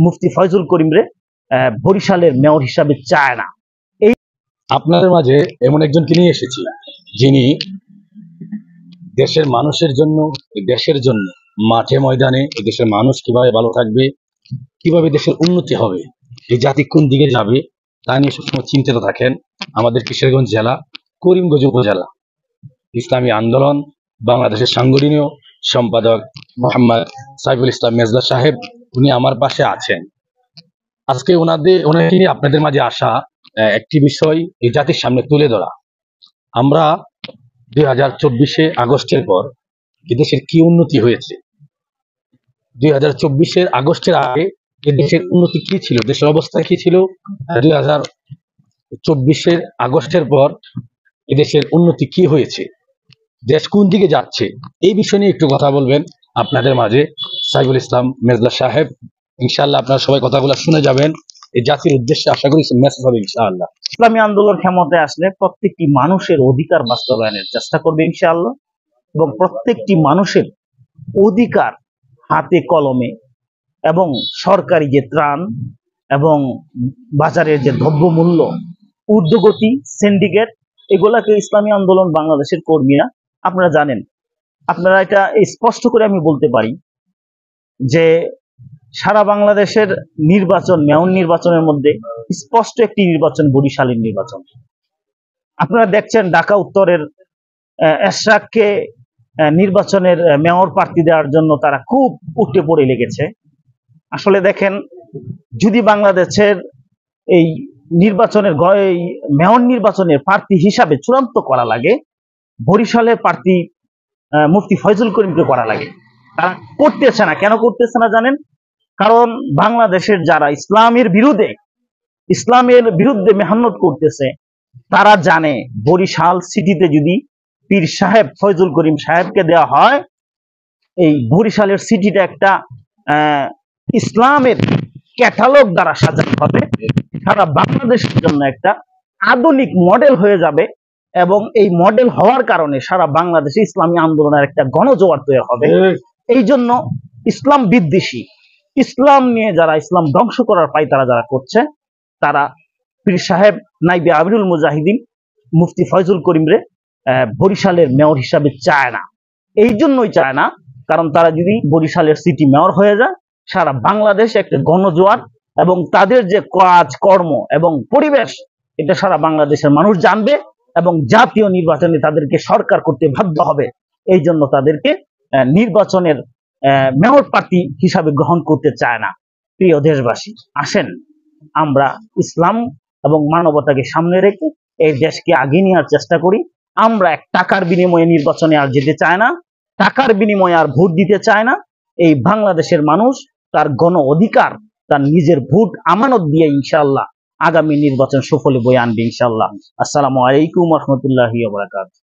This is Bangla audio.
মুফতি ফয়জুল করিম রে বরিশালের মেয়র হিসাবে চায় না। এই আপনাদের মাঝে এমন একজনকে নিয়ে এসেছি যিনি দেশের মানুষের জন্য, দেশের জন্য মাঠে ময়দানে এই দেশের মানুষ কিভাবে ভালো থাকবে, কিভাবে দেশের উন্নতি হবে, এই জাতি কোন দিকে যাবে তা নিয়ে সবসময় চিন্তিত থাকেন। আমাদের কিশোরগঞ্জ জেলা করিমগঞ্জ উপজেলা ইসলামী আন্দোলন বাংলাদেশের সাংগঠনীয় সম্পাদক মোহাম্মদ সাইফুল ইসলাম মেজদা সাহেব, উনি আমার পাশে আছেন। আজকে ওনাকে নিয়ে আপনাদের মাঝে আসা একটি বিষয় এই জাতির সামনে তুলে ধরা। আমরা 2024 আগস্টের পর এদেশের কি উন্নতি হয়েছে, 2024 আগস্টের আগে এদেশের উন্নতি কি ছিল, দেশের অবস্থা কি ছিল, 2024 আগস্টের পর এদেশের উন্নতি কি হয়েছে, দেশ কোন দিকে যাচ্ছে, এই বিষয় নিয়ে একটু কথা বলবেন আপনাদের মাঝে সাইফুল ইসলাম মেজদা সাহেব। ইনশাআল্লাহ আপনারা সবাই কথাগুলো শুনে যাবেন। এই জাতির উদ্দেশ্যে আশা করি মেসেজ হবে ইনশাআল্লাহ। ইসলামী আন্দোলন ক্ষমতায় আসলে প্রত্যেকটি মানুষের অধিকার বাস্তবায়নের চেষ্টা করবে ইনশাআল্লাহ, এবং প্রত্যেকটি মানুষের অধিকার হাতে কলমে এবং সরকারি যে ত্রাণ এবং বাজারের যে দ্রব্যমূল্য ঊর্ধ্বগতি সিন্ডিকেট, এগুলাকে ইসলামী আন্দোলন বাংলাদেশের কর্মীরা, আপনারা জানেন, আপনারা এটা স্পষ্ট করে আমি বলতে পারি যে সারা বাংলাদেশের নির্বাচন, মেয়র নির্বাচনের মধ্যে স্পষ্ট একটি নির্বাচন বরিশালের নির্বাচন। আপনারা দেখছেন ঢাকা উত্তরের এশরাককে নির্বাচনের মেয়র প্রার্থী দেওয়ার জন্য তারা খুব উঠে পড়ে লেগেছে। আসলে দেখেন, যদি বাংলাদেশের এই নির্বাচনের মেয়র নির্বাচনের প্রার্থী হিসাবে চূড়ান্ত করা লাগে, বরিশালের প্রার্থী মুফতি ফয়জুল করিমকে করা লাগে। তারা করতেছে না। কেন করতেছে না জানেন? কারণ বাংলাদেশের যারা ইসলামের বিরুদ্ধে মেহনত করতেছে, তারা জানে বরিশাল সিটিতে যদি পীর সাহেব ফয়জুল করিম সাহেবকে দেওয়া হয়, এই বরিশালের সিটিটা একটা ইসলামের ক্যাটালগ দ্বারা সাজানো হবে, সারা বাংলাদেশের জন্য একটা আধুনিক মডেল হয়ে যাবে, এবং এই মডেল হওয়ার কারণে সারা বাংলাদেশে ইসলামী আন্দোলনের একটা গণজোয়ার তৈরি হবে। এই জন্য ইসলাম বিদ্বেষী, ইসলাম নিয়ে যারা ইসলাম ধ্বংস করার পায়তারা যারা করছে, তারা পীর সাহেব নাইবে আমিরুল মুজাহিদিন মুফতি ফয়জুল করিম রে বরিশালের মেয়র হিসাবে চায় না। এই জন্যই চায় না, কারণ তারা যদি বরিশালের সিটি মেয়র হয়ে যায়, সারা বাংলাদেশ একটা গণজোয়ার এবং তাদের যে কাজ কর্ম এবং পরিবেশ, এটা সারা বাংলাদেশের মানুষ জানবে এবং জাতীয় নির্বাচনে তাদেরকে সরকার করতে বাধ্য হবে। এই জন্য তাদেরকে নির্বাচনের মেয়র প্রার্থী হিসাবে গ্রহণ করতে চায় না। প্রিয় দেশবাসী, আসেন আমরা ইসলাম এবং মানবতাকে সামনে রেখে এই দেশকে আগিয়ে নেওয়ার চেষ্টা করি। আমরা এক টাকার বিনিময়ে নির্বাচনে আর যেতে চায় না, টাকার বিনিময়ে আর ভোট দিতে চায় না। এই বাংলাদেশের মানুষ তার গণ অধিকার, তার নিজের ভোট আমানত দিয়ে ইনশাআল্লাহ আগামী নির্বাচন সফলে বয়ে আনবে ইনশাআল্লাহ। আসসালামু আলাইকুম ওয়া রাহমাতুল্লাহি ওয়া বারাকাতুহু।